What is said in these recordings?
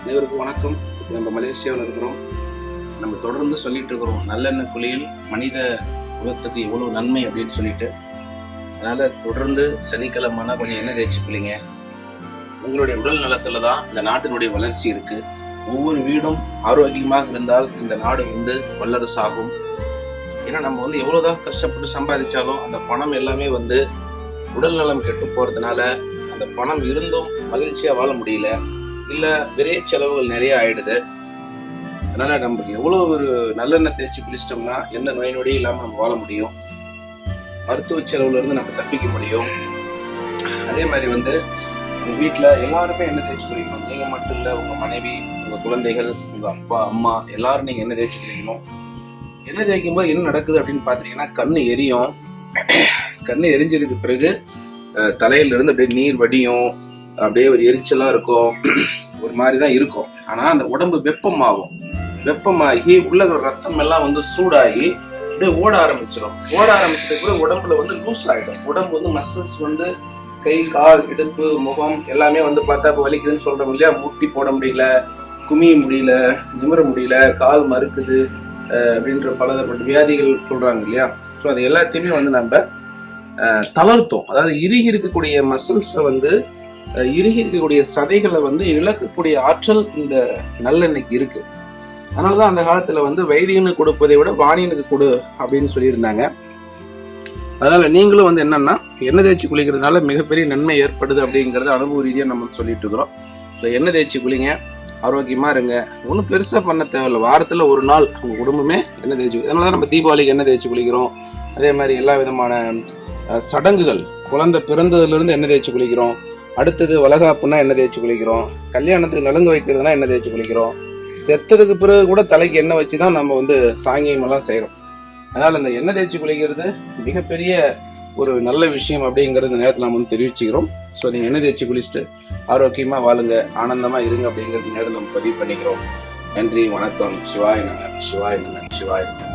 அனைவருக்கும் வணக்கம். நம்ம மலேசியாவில் இருக்கிறோம். நம்ம தொடர்ந்து சொல்லிட்டு இருக்கிறோம் நல்லெண்ணெய் குளியல் மனித குலத்துக்கு எவ்வளவு நன்மை அப்படின்னு சொல்லிட்டு. அதனால தொடர்ந்து சனிக்கிழமைனா கொஞ்சம் எண்ணெய் தேய்ச்சி குளிங்க. உங்களுடைய உடல் நலத்துல தான் இந்த நாட்டினுடைய வளர்ச்சி இருக்கு. ஒவ்வொரு வீடும் ஆரோக்கியமாக இருந்தால் இந்த நாடு வல்லரசாகும். ஏன்னா நம்ம எவ்வளவுதான் கஷ்டப்பட்டு சம்பாதிச்சாலும் அந்த பணம் எல்லாமே உடல் நலம் கெட்டு போறதுனால அந்த பணம் இருந்தும் மகிழ்ச்சியா வாழ முடியல, இல்ல விரைய செலவுகள் நிறைய ஆயிடுது. அதனால நமக்கு எவ்வளவு ஒரு நல்லெண்ணெய் தேய்ச்சி குளிச்சிட்டோம்னா எந்த நோய் நொடியும் இல்லாம நம்ம வாழ முடியும், மருத்துவ செலவுல இருந்து நம்ம தப்பிக்க முடியும். அதே மாதிரி உங்க வீட்டுல எல்லாருமே எண்ணெய் தேய்ச்சி குளிக்கணும். நீங்க மட்டும் இல்ல, உங்க மனைவி, உங்க குழந்தைகள், உங்க அப்பா அம்மா எல்லாரும் நீங்க எண்ணெய் தேய்ச்சி குளிக்கணும். எண்ணெய் தேய்க்கும் போது என்ன நடக்குது அப்படின்னு பாத்தீங்கன்னா கண்ணு எரியும். கண்ணு எரிஞ்சதுக்கு பிறகு தலையில இருந்து அப்படியே நீர் வடியும், அப்படியே ஒரு எரிச்சலா இருக்கும், ஒரு மாதிரிதான் இருக்கும். ஆனா அந்த உடம்பு வெப்பமாகி உள்ள ரத்தம் எல்லாம் சூடாகி அப்படியே ஓட ஆரம்பிச்சிடும். ஓட ஆரம்பிச்சதுக்கு பிறகு உடம்புல லூஸ் ஆயிடும். உடம்பு மசில்ஸ் கை கால் இடுப்பு முகம் எல்லாமே பார்த்தா இப்ப வலிக்குதுன்னு சொல்றோம் இல்லையா, முட்டி போட முடியல, குமிய முடியல, நிமிர முடியல, கால் மறுக்குது அப்படின்ற பலதரப்பட்ட வியாதிகள் சொல்றாங்க இல்லையா. ஸோ அது எல்லாத்தையுமே நம்ம தளர்த்தும். அதாவது இறுகி இருக்கக்கூடிய மசில்ஸை இறுகி இருக்கக்கூடிய சதைகளை இழக்கக்கூடிய ஆற்றல் இந்த நல்லெண்ணெய்க்கு இருக்கு. அதனாலதான் அந்த காலத்துல வைத்தியனுக்கு கொடுப்பதை விட வாணியனுக்கு கொடு அப்படின்னு சொல்லியிருந்தாங்க. அதனால நீங்களும் என்னன்னா எண்ணெய் தேய்ச்சி குளிக்கிறதுனால மிகப்பெரிய நன்மை ஏற்படுது அப்படிங்கறது அனுபவ ரீதியா நம்ம சொல்லிட்டு இருக்கிறோம். ஸோ எண்ணெய் தேய்ச்சி குளிங்க, ஆரோக்கியமா இருங்க. ஒன்றும் பெருசா பண்ண தேவையில்லை. வாரத்துல ஒரு நாள் உங்க குடும்பமே எண்ணெய் தேய்ச்சி. அதனாலதான் நம்ம தீபாவளிக்கு எண்ணெய் தேய்ச்சி குளிக்கிறோம். அதே மாதிரி எல்லா விதமான சடங்குகள், குழந்தை பிறந்ததுல இருந்து எண்ணெய் தேய்ச்சி குளிக்கிறோம். அடுத்தது வளகாப்புனா எண்ணெய் தேய்ச்சி குளிக்கிறோம். கல்யாணத்துக்கு நலுங்கு வைக்கிறதுனா எண்ணெய் தேய்ச்சி குளிக்கிறோம். செத்ததுக்கு பிறகு கூட தலைக்கு எண்ணெய் வச்சுதான் நம்ம சாங்கியம் எல்லாம் செய்யறோம். அதனால இந்த எண்ணெய் தேய்ச்சி குளிக்கிறது மிகப்பெரிய ஒரு நல்ல விஷயம் அப்படிங்கறது இந்த நேரத்தில் நம்ம தெரிவிச்சுக்கிறோம். ஸோ நீங்க எண்ணெய் தேய்ச்சி குளிச்சுட்டு ஆரோக்கியமா வாழுங்க, ஆனந்தமா இருங்க அப்படிங்கிறது நேரத்தில் நம்ம பதிவு பண்ணிக்கிறோம். நன்றி, வணக்கம். சிவாய நம, சிவாய நம, சிவாய நம.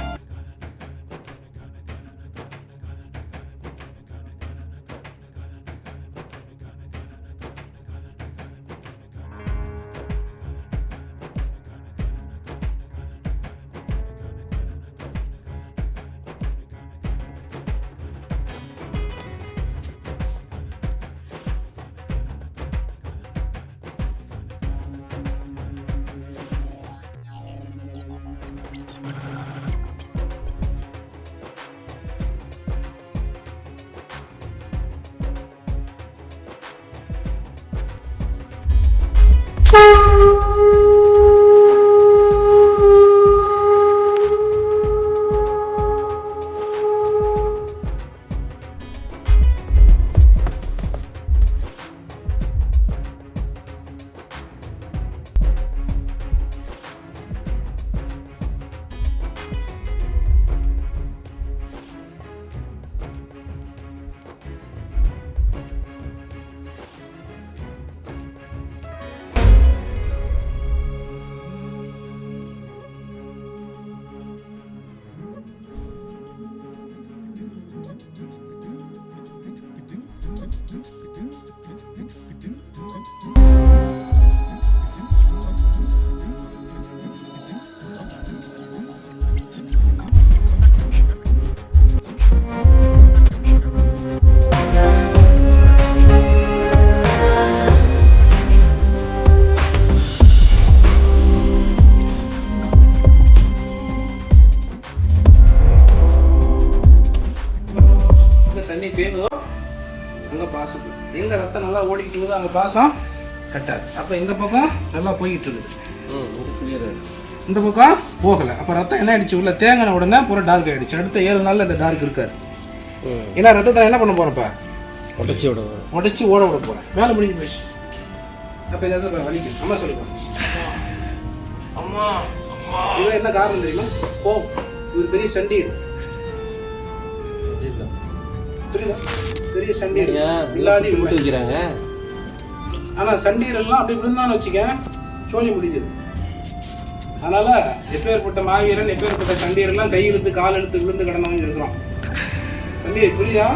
எங்க ரத்தம் நல்லா ஓடிக்கிட்டு இருக்குது, அங்கே பாசம் கட்டாது. அப்போ இந்த பக்கம் நல்லா போய்கிட்டு இருக்குது, இந்த பக்கம் போகலை. அப்போ ரத்தம் என்ன ஆயிடுச்சு, உள்ள தேங்கின உடனே பூரா டார்க் ஆயிடுச்சு. அடுத்த 7 நாளில் இந்த டார்க் இருக்காரு. ஏன்னா ரத்தத்தை என்ன பண்ண போறப்ப உடச்சி ஓட விட போறேன். வேலை முடிஞ்சு போயிடுச்சு. அப்போ ஏதாவது வலிக்கும். அம்மா சொல்லுங்க, அம்மா இவன் என்ன காரணம் தெரியுமா? இவர் பெரிய சண்டீர், பெரிய சண்டீர் இல்லாத வைக்கிறாங்க. ஆனா சண்டீர் எல்லாம் அப்படி விழுந்தான்னு வச்சுக்க சோழி முடிஞ்சது. அதனால எப்பேற்பட்ட மாவீரன், எப்பேற்பட்ட சண்டீர் எல்லாம் கை இழுத்து கால் இழுத்து விழுந்து கிடந்தவங்க இருக்கிறோம். தம்பி புரியுதா?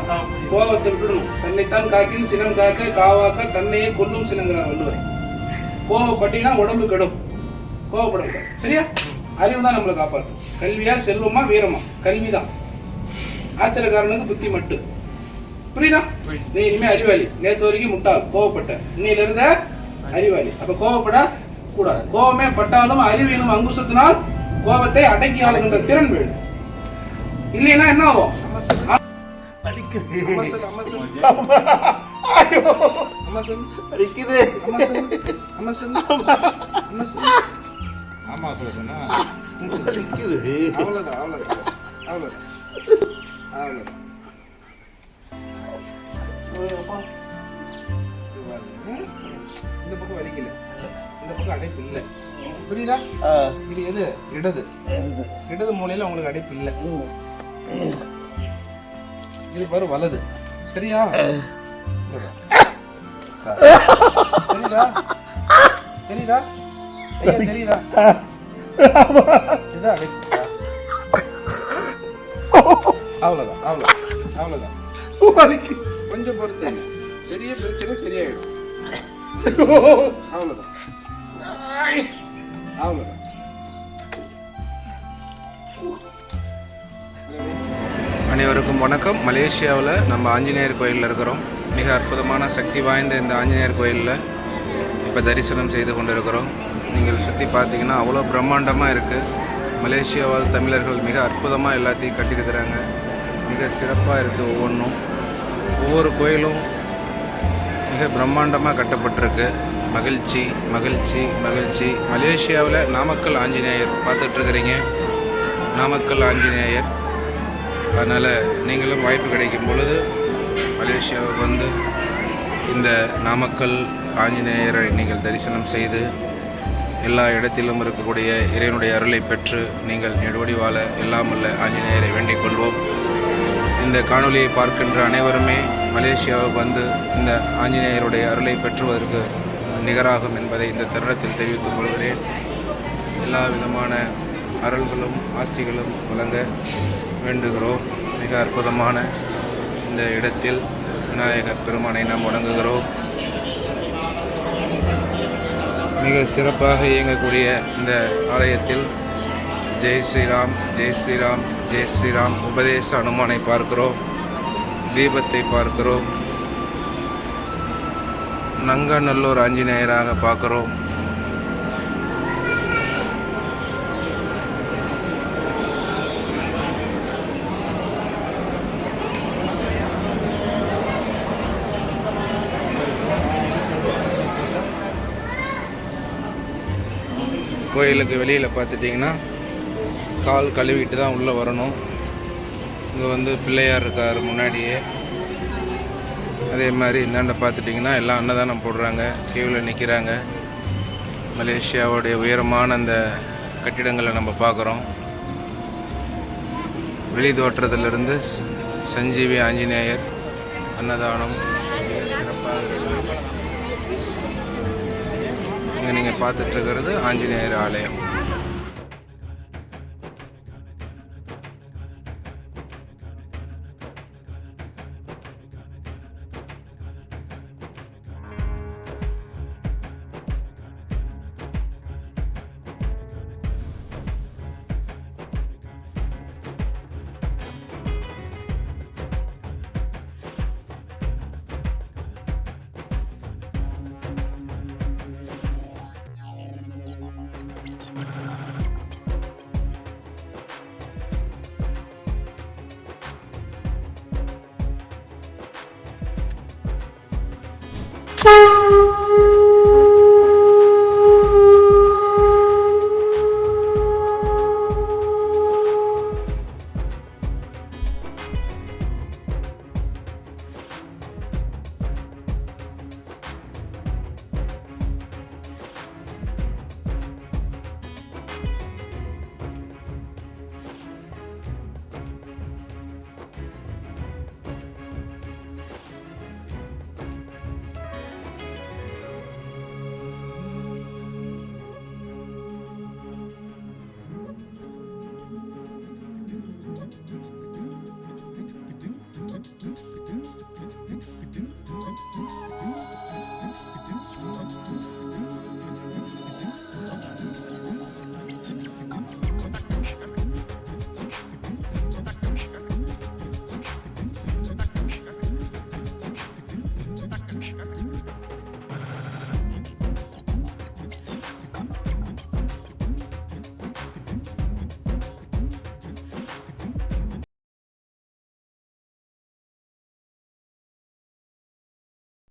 கோபத்தை விட்டுடணும். தன்னைத்தான் காக்கில் சினம் காக்க காவாக்க தன்னையே கொல்லும் சினங்கிறார் வள்ளுவர். கோவப்பட்டீங்கன்னா உடம்பு கெடும். கோவப்படக்கூடாது. சரியா? அறிவு தான் நம்மளை காப்பாற்று. கல்வியா செல்வமா வீரமா? கல்வி தான். ஆத்திரக்காரனுக்கு புத்தி மட்டும். புரியுதா? நீ இனிமே அறிவாளி. நேற்று வரைக்கும் முட்டாள், கோவப்பட்ட. இன்னையில இருந்த அறிவாளி. அப்ப கோவப்பட கூடாது. கோவமே பட்டாலும் அறிவு எனும் அங்குசத்தினால் கோபத்தை அடக்கி ஆளுகின்ற திறன் வேணும். இல்லைன்னா என்ன ஆகும்? இந்த பக்கம் வலிக்கல, இந்த பக்கம் அடைப்பு இல்லை. புரியுதா? இது எது? இடது மூலையில உங்களுக்கு அடைப்பு இல்லை. இது பாரு வலது. சரியா? தெரியுதா? தெரியுதா? ஐயா தெரியுதா? இதுதான் அடைப்பு. அவ்வளவுதான், அவ்வளவுதான். கொஞ்சம் பொறுத்து பெரிய பிரச்சனை சரியாயிடும். அவ்வளவுதான். அனைவருக்கும் வணக்கம். மலேசியாவில் நம்ம ஆஞ்சநேயர் கோயிலில் இருக்கிறோம். மிக அற்புதமான சக்தி வாய்ந்த இந்த ஆஞ்சநேயர் கோயிலில் இப்போ தரிசனம் செய்து கொண்டிருக்கிறோம். நீங்கள் சுற்றி பார்த்தீங்கன்னா அவ்வளோ பிரம்மாண்டமாக இருக்குது. மலேசியாவால் தமிழர்கள் மிக அற்புதமாக எல்லாத்தையும் கட்டியிருக்கிறாங்க. மிக சிறப்பாக இருக்குது. ஒவ்வொரு கோயிலும் மிக பிரம்மாண்டமாக கட்டப்பட்டிருக்கு. மகிழ்ச்சி மகிழ்ச்சி மகிழ்ச்சி. மலேசியாவில் நாமக்கல் ஆஞ்சநேயர் பார்த்துட்ருக்கிறீங்க. நாமக்கல் ஆஞ்சநேயர். அதனால் நீங்களும் வாய்ப்பு கிடைக்கும் பொழுது மலேசியாவுக்கு வந்து இந்த நாமக்கல் ஆஞ்சநேயரை நீங்கள் தரிசனம் செய்து எல்லா இடத்திலும் இருக்கக்கூடிய இறைவனுடைய அருளை பெற்று நீங்கள் நெடுவடி வாழ எல்லாம் உள்ள ஆஞ்சநேயரை வேண்டிக் கொள்வோம். இந்த காணொலியை பார்க்கின்ற அனைவருமே மலேசியாவுக்கு வந்து இந்த ஆஞ்சநேயருடைய அருளை பெற்றுவதற்கு நிகராகும் என்பதை இந்த தருணத்தில் தெரிவித்துக் கொள்கிறேன். எல்லா விதமான அருள்களும் ஆசிகளும் வழங்க வேண்டுகிறோம். மிக அற்புதமான இந்த இடத்தில் விநாயகர் பெருமானை நாம் வணங்குகிறோம். மிக சிறப்பாக இயங்கக்கூடிய இந்த ஆலயத்தில் ஜெய் ஸ்ரீராம் ஜெய் ஸ்ரீராம் ஜெய் ஸ்ரீராம் உபதேச அனுமானை பார்க்கிறோம். தீபத்தை பார்க்கிறோம். நங்கநல்லூர் ஆஞ்சநேயராக பார்க்கிறோம். கோயிலுக்கு வெளியில் பார்த்துட்டிங்கன்னா கால் கழுவிட்டு தான் உள்ளே வரணும். இங்கே வந்து பிள்ளையார் இருக்கார் முன்னாடியே. அதே மாதிரி இந்தாண்ட பார்த்துட்டிங்கன்னா எல்லாம் அன்னதானம் போடுறாங்க. கியூவில் நிற்கிறாங்க. மலேசியாவுடைய உயரமான அந்த கட்டிடங்களை நம்ம பார்க்குறோம். வெளி தோற்றத்திலிருந்து சஞ்சீவி ஆஞ்சநேயர் அன்னதானம் சிறப்பாக. இங்கே நீங்கள் பார்த்துட்ருக்கிறது ஆஞ்சநேயர் ஆலயம்.